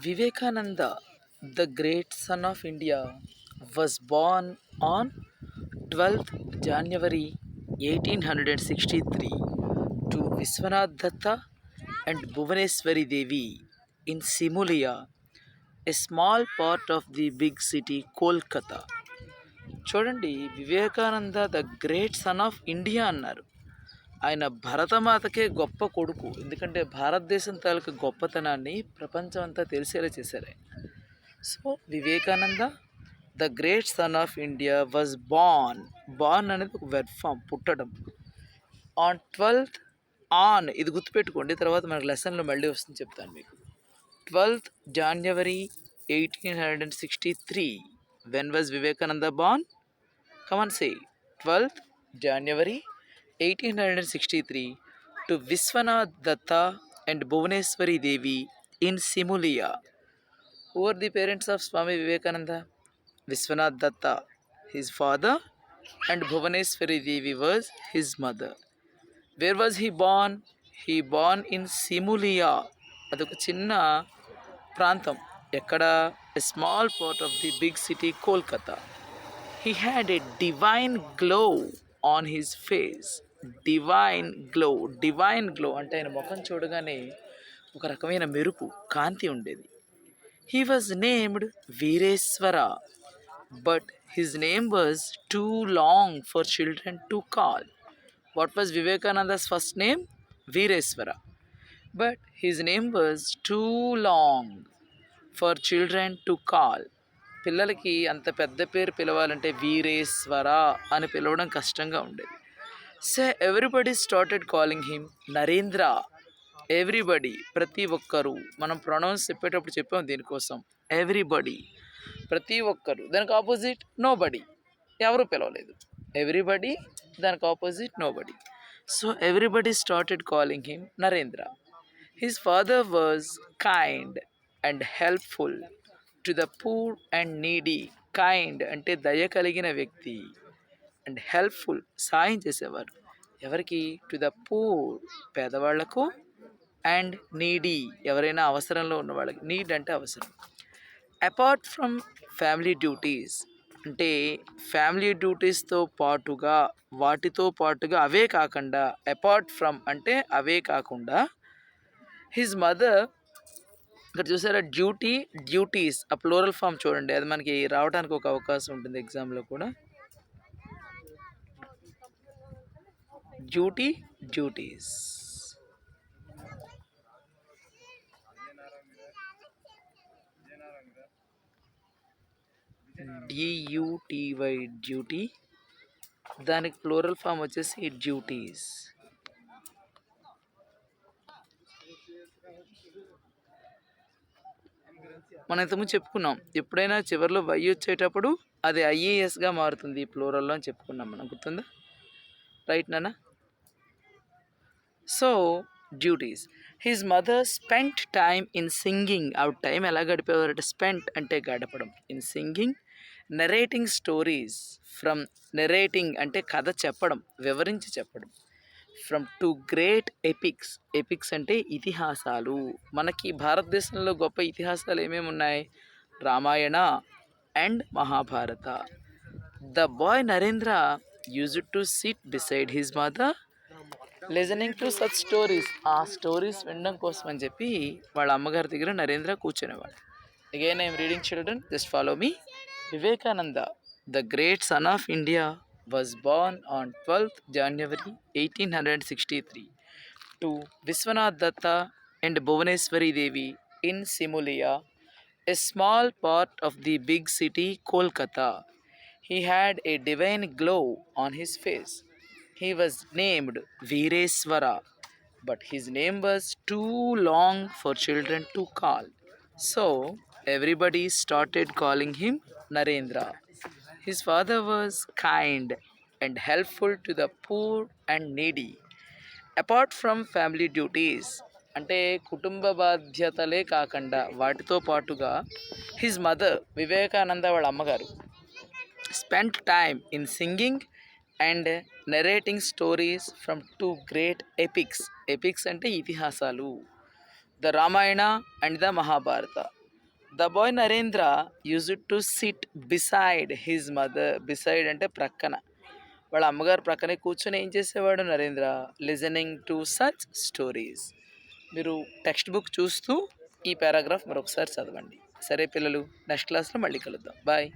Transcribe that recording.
Vivekananda, the great son of India, was born on 12th January 1863 to Viswanath Datta and Bhuvaneswari Devi in Simulia, a small part of the big city Kolkata. చూడండి, Vivekananda the great son of India అన్నారు. ఆయన భరతమాతకే గొప్ప కొడుకు. ఎందుకంటే భారతదేశం తాలూకు గొప్పతనాన్ని ప్రపంచం అంతా తెలిసేలా చేశారు. So Vivekananda the great son of India was born అనేది ఒక వెర్బ్ ఫామ్, పుట్టడం. ఆన్ 12th ఆన్, ఇది గుర్తుపెట్టుకోండి, తర్వాత మనకు లెసన్లో మళ్ళీ వస్తుంది, చెప్తాను మీకు. 12th January 1863. When was Vivekananda born? Come on, say 12th January 1863 to Viswanath Datta and Bhuvaneswari Devi in Simulia. Who are the parents of Swami Vivekananda? Viswanath Datta, his father, and Bhuvaneswari Devi was his mother. Where was he born? He born in Simulia. అదొక చిన్న ప్రాంతం. ఎక్కడ? a small part of the big city Kolkata. He had a divine glow on his face. Divine glow అంటే ఆయన ముఖం చూడగానే ఒక రకమైన మెరుపు, కాంతి ఉండేది. He was named Veereswara, but his name was too long for children to call. What was Vivekananda's first name? Veereswara. But his name was too long for children to call. పిల్లలకి అంత పెద్ద పేరు పిలవాలంటే వీరేశ్వర అని పిలవడం కష్టంగా ఉండేది. So everybody started calling him Narendra. Everybody, ప్రతి ఒక్కరు. మనం ప్రొనౌన్స్ చెప్పేటప్పుడు చెప్పాం దీనికోసం. ఎవ్రీబడి, ప్రతి ఒక్కరు. దానికి ఆపోజిట్ నోబడి, ఎవరు పిలవలేదు. ఎవ్రీబడి, దానికి opposite nobody. So everybody started calling him Narendra. His father was kind and helpful to the poor and needy. Kind అంటే దయ కలిగిన వ్యక్తి, అండ్ హెల్ప్ఫుల్, సాయం చేసేవారు. ఎవరికి? టు ద పూర్, పేదవాళ్లకు, అండ్ నీడీ, ఎవరైనా అవసరంలో ఉన్న వాళ్ళకి. నీడ్ అంటే అవసరం. అపార్ట్ ఫ్రమ్ ఫ్యామిలీ డ్యూటీస్ అంటే ఫ్యామిలీ డ్యూటీస్తో పాటుగా, వాటితో పాటుగా, అవే కాకుండా. అపార్ట్ ఫ్రమ్ అంటే అవే కాకుండా. హిజ్ మదర్, ఇక్కడ చూసారా డ్యూటీస్, ఆ ప్లూరల్ ఫామ్ చూడండి, అది మనకి రావడానికి ఒక అవకాశం ఉంటుంది ఎగ్జామ్లో కూడా. డ్యూటీస్. DUTY డ్యూటీ, దానికి ప్లూరల్ ఫామ్ వచ్చేసి డ్యూటీస్. మనం ఇంతకుముందు చెప్పుకున్నాం, ఎప్పుడైనా చివరిలో వై వచ్చేటప్పుడు అది IASగా మారుతుంది ప్లూరల్లో అని చెప్పుకున్నాం మనం, గుర్తుందా? రైట్ నాన్న? So duties. His mother spent time in singing. ఆవిడ టైం ఎలా గడిపేవారంటే, స్పెంట్ అంటే గడపడం, in singing, narrating stories. From narrating అంటే కథ చెప్పడం, వివరించి చెప్పడం. From to great epics. Epics అంటే ఇతిహాసాలు. మనకి భారతదేశంలో గొప్ప ఇతిహాసాలు ఏమేమి ఉన్నాయి? Ramayana and Mahabharata. The boy Narendra used to SIT beside his mother listening to such stories. ఆ స్టోరీస్ వినడం కోసం అని చెప్పి వాళ్ళ అమ్మగారి దగ్గర Narendra కూర్చునేవాడు. Again I'm reading children, just follow me. Vivekananda, the great son of India, was born on 12th January 1863 to Viswanath Datta and Bhuvaneswari Devi in Simulia, a small part of the big city Kolkata. He had a divine glow on his face. He was named Veereswara, but his name was too long for children to call. So everybody started calling him Narendra. His father was kind and helpful to the poor and needy. Apart from family duties అంటే కుటుంబ బాధ్యతలే కాకుండా వాటితో పాటుగా, his mother, Vivekananda వాళ్ళ అమ్మగారు, spent time in singing and narrating stories from two great epics. Epics అంటే ఇతిహాసాలు. The Ramayana and the Mahabharata. The boy Narendra used to SIT beside his mother. Beside అంటే ప్రక్కన, వాళ్ళ అమ్మగారు ప్రక్కనే కూర్చొని ఏం చేసేవాడు Narendra? Listening to such stories. మీరు టెక్స్ట్ బుక్ చూస్తూ ఈ పారాగ్రాఫ్ మరొకసారి చదవండి. సరే పిల్లలు, నెక్స్ట్ క్లాస్లో మళ్ళీ కలుద్దాం. బాయ్.